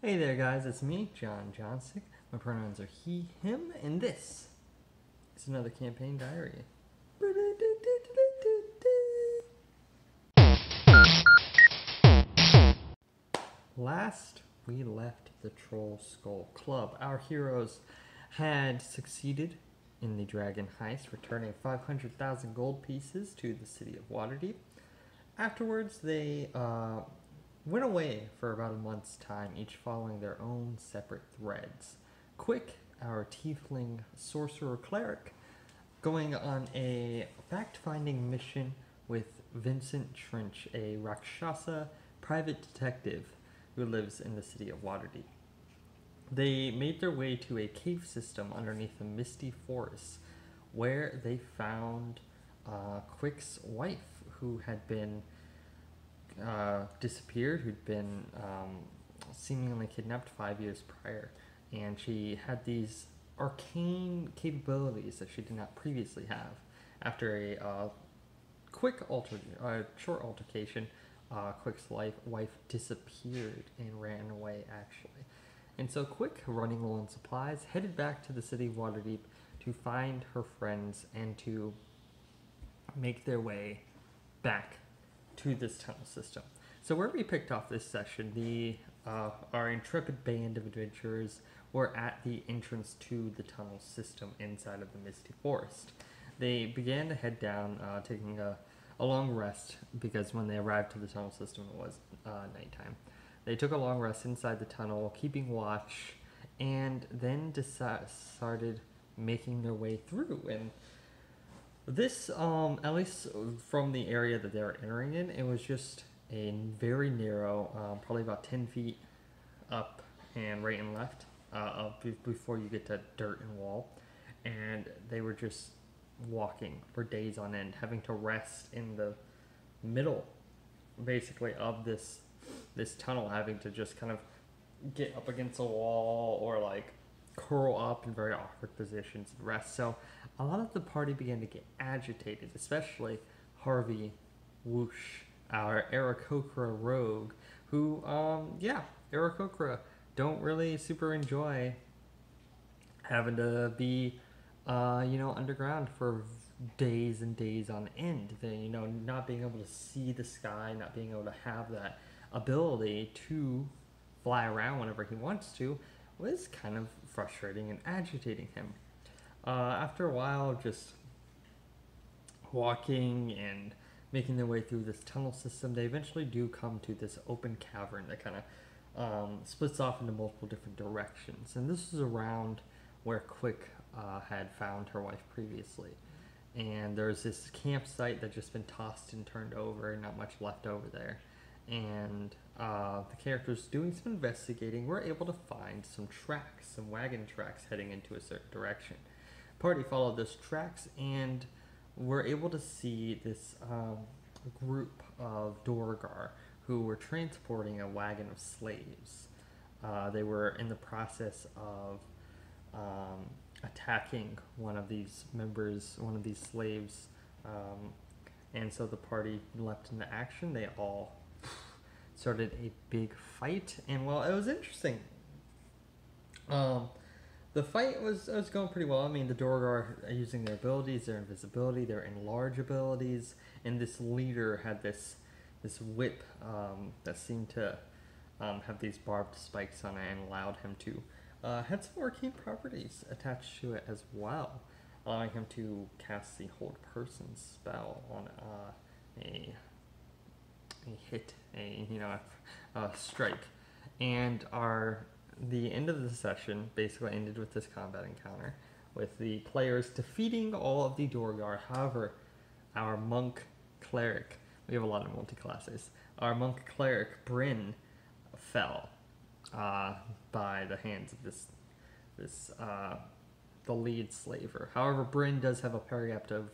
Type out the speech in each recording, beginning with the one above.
Hey there, guys, it's me, John Johnsick. My pronouns are he, him, and this is another campaign diary. Last we left the Troll Skull Club, our heroes had succeeded in the dragon heist, returning 500,000 gold pieces to the city of Waterdeep. Afterwards, they went away for about a month's time, each following their own separate threads. Quick, our tiefling sorcerer cleric, going on a fact-finding mission with Vincent Trench, a Rakshasa private detective who lives in the city of Waterdeep. They made their way to a cave system underneath a misty forest, where they found Quick's wife, who had been disappeared, who'd been seemingly kidnapped 5 years prior. And she had these arcane capabilities that she did not previously have. After a short altercation, Quick's wife disappeared and ran away, actually. And so Quick, running low on supplies, headed back to the city of Waterdeep to find her friends and to make their way back to this tunnel system. So where we picked off this session, our intrepid band of adventurers were at the entrance to the tunnel system inside of the Misty Forest. They began to head down, taking a long rest, because when they arrived to the tunnel system it was nighttime. They took a long rest inside the tunnel, keeping watch, and then started making their way through. And this, at least from the area that they were entering in, it was just a very narrow, probably about 10 feet up and right and left before you get to dirt and wall. And they were just walking for days on end, having to rest in the middle, basically, of this tunnel, having to just kind of get up against a wall or like curl up in very awkward positions and rest. So a lot of the party began to get agitated, especially Harvey Whoosh, our Aarakocra rogue, who, Aarakocra don't really super enjoy having to be, underground for days and days on end. Not being able to see the sky, not being able to have that ability to fly around whenever he wants to, was kind of frustrating and agitating him. After a while, just walking and making their way through this tunnel system, they eventually do come to this open cavern that kind of splits off into multiple different directions. And this is around where Quick had found her wife previously. And there's this campsite that's just been tossed and turned over, not much left over there. And the characters doing some investigating were able to find some tracks, some wagon tracks heading into a certain direction. Party followed those tracks and were able to see this group of Dorgar who were transporting a wagon of slaves. They were in the process of attacking one of these slaves, and so the party leapt into action. They all started a big fight, and well, it was interesting. The fight was going pretty well. I mean, the Dorgar are using their abilities, their invisibility, their enlarge abilities, and this leader had this whip that seemed to have these barbed spikes on it and allowed him to had some arcane properties attached to it as well, allowing him to cast the Hold Person spell on a hit, a strike. And the end of the session basically ended with this combat encounter, with the players defeating all of the Dorgar. However, our monk cleric, we have a lot of multi-classes, our monk cleric, Bryn, fell by the hands of the lead slaver. However, Bryn does have a periaptive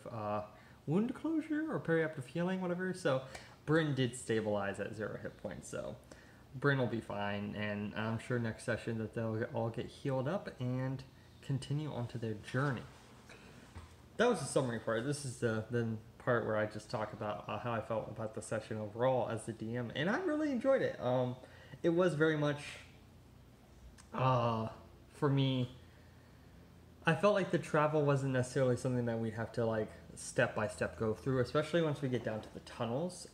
wound closure or periaptive healing, whatever, so Bryn did stabilize at 0 hit points, so Bryn will be fine, and I'm sure next session that they'll all get healed up and continue onto their journey. That was the summary part. This is the part where I just talk about how I felt about the session overall as the DM, and I really enjoyed it. It was very much For me, I felt like the travel wasn't necessarily something that we'd have to like step by step go through, especially once we get down to the tunnels,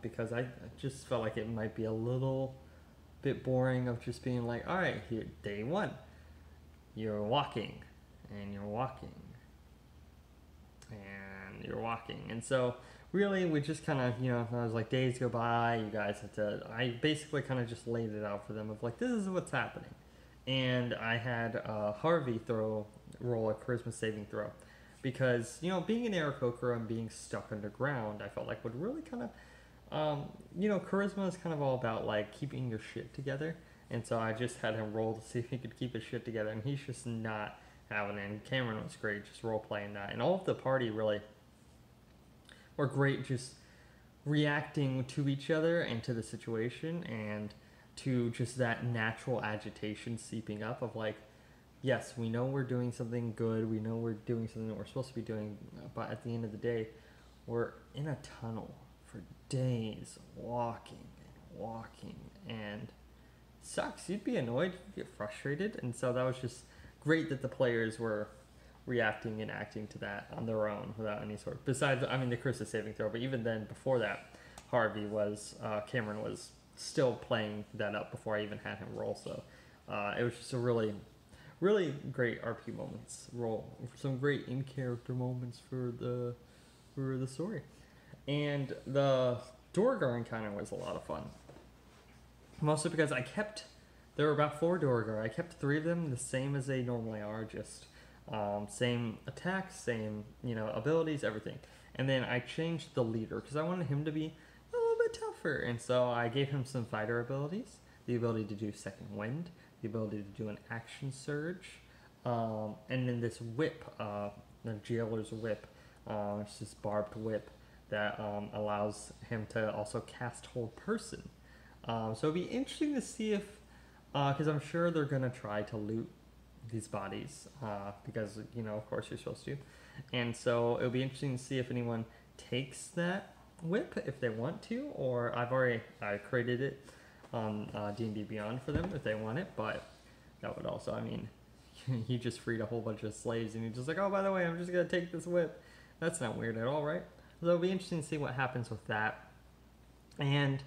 because I just felt like it might be a little bit boring of just being like, all right, here, day one, you're walking, and you're walking, and you're walking, and so really we just kind of, I was like, days go by, you guys have to. I basically kind of just laid it out for them of like, this is what's happening, and I had Harvey roll a charisma saving throw, because being an Aarakocra and being stuck underground, I felt like would really kind of, charisma is kind of all about like keeping your shit together, and so I just had him roll to see if he could keep his shit together, and he's just not having it. And Cameron was great, just role playing that, and all of the party really were great, just reacting to each other and to the situation, and to just that natural agitation seeping up of like, yes, we know we're doing something good, we know we're doing something that we're supposed to be doing, but at the end of the day, we're in a tunnel for days, walking and walking, and it sucks. You'd be annoyed, you'd get frustrated, and so that was just great that the players were reacting and acting to that on their own without any sort of, besides, I mean, the charisma saving throw, but even then, before that, Cameron was still playing that up before I even had him roll, so it was just a really great RP moments, some great in-character moments for the story. And the Duergar encounter was a lot of fun, mostly because there were about 4 Duergar. I kept 3 of them the same as they normally are, just same attacks, same abilities, everything. And then I changed the leader because I wanted him to be a little bit tougher, and so I gave him some fighter abilities, the ability to do second wind, the ability to do an action surge, and then this whip, the jailer's whip. It's this barbed whip that allows him to also cast hold person. So it'd be interesting to see if, because I'm sure they're gonna try to loot these bodies, because of course you're supposed to, and so it'll be interesting to see if anyone takes that whip if they want to, or I created it on D&D Beyond for them if they want it, but that would also, I mean, he just freed a whole bunch of slaves and he's just like, oh, by the way, I'm just going to take this whip. That's not weird at all, right? So it'll be interesting to see what happens with that. And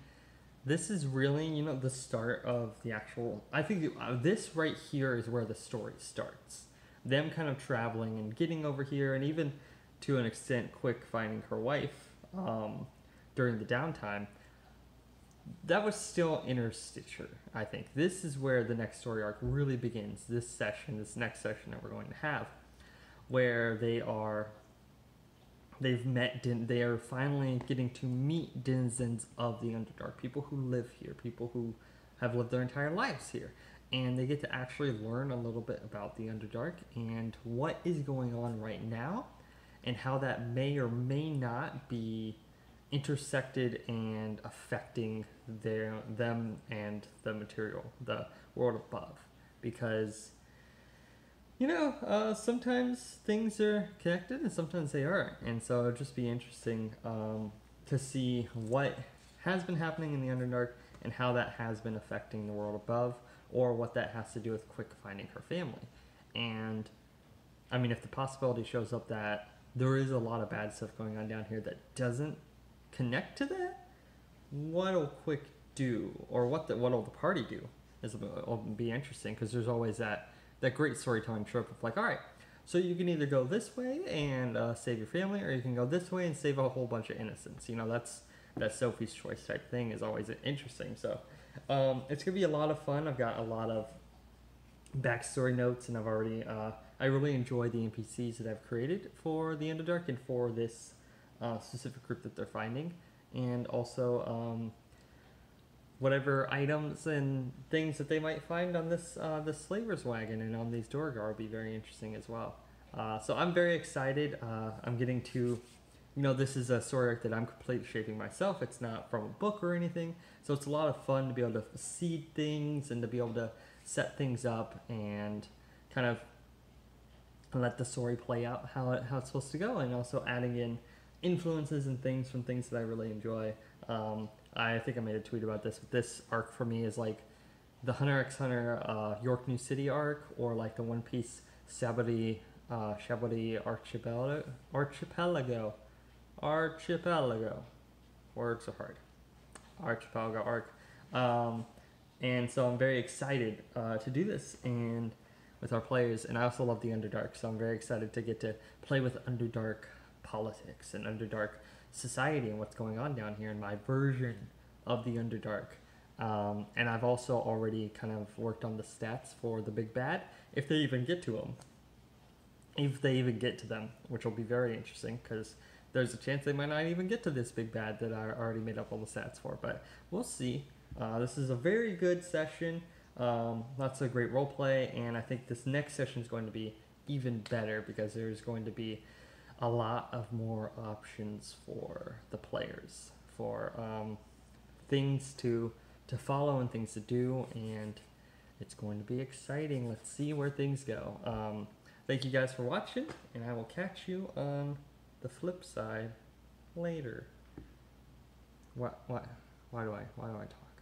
this is really, the start of the actual, I think this right here is where the story starts. Them kind of traveling and getting over here, and even to an extent, Quick finding her wife during the downtime. That was still interstitial, I think. This is where the next story arc really begins. This next session that we're going to have, where they are finally getting to meet denizens of the Underdark, people who live here, people who have lived their entire lives here, and they get to actually learn a little bit about the Underdark and what is going on right now, and how that may or may not be intersected and affecting them and the material, the world above, because sometimes things are connected and sometimes they aren't, and so it'll just be interesting to see what has been happening in the Underdark and how that has been affecting the world above, or what that has to do with Quick finding her family. And I mean, if the possibility shows up that there is a lot of bad stuff going on down here that doesn't connect to that, what'll Quick do, or what'll the party do, will be interesting, because there's always that great storytelling trope of like, all right, so you can either go this way and save your family, or you can go this way and save a whole bunch of innocents. That's that Sophie's Choice type thing is always interesting. So it's gonna be a lot of fun. I've got a lot of backstory notes, and I've already I really enjoy the NPCs that I've created for the Underdark and for this specific group that they're finding, and also whatever items and things that they might find on this slaver's wagon and on these Duergar will be very interesting as well. So I'm very excited. I'm getting to, this is a story arc that I'm completely shaping myself. It's not from a book or anything, so it's a lot of fun to be able to seed things and to be able to set things up and kind of let the story play out how it's supposed to go, and also adding in influences and things from things that I really enjoy. I think I made a tweet about this, but this arc for me is like the Hunter x Hunter York New City arc, or like the One Piece Shabody Archipelago. Words are hard. Archipelago arc. And so I'm very excited to do this and with our players. And I also love the Underdark, so I'm very excited to get to play with Underdark politics and Underdark society and what's going on down here in my version of the Underdark. And I've also already kind of worked on the stats for the big bad, if they even get to them. If they even get to them, which will be very interesting, because there's a chance they might not even get to this big bad that I already made up all the stats for, but we'll see. This is a very good session, lots of great role play, and I think this next session is going to be even better because there's going to be a lot of more options for the players, for things to follow and things to do, and it's going to be exciting. Let's see where things go. Thank you guys for watching, and I will catch you on the flip side later. Why do I talk?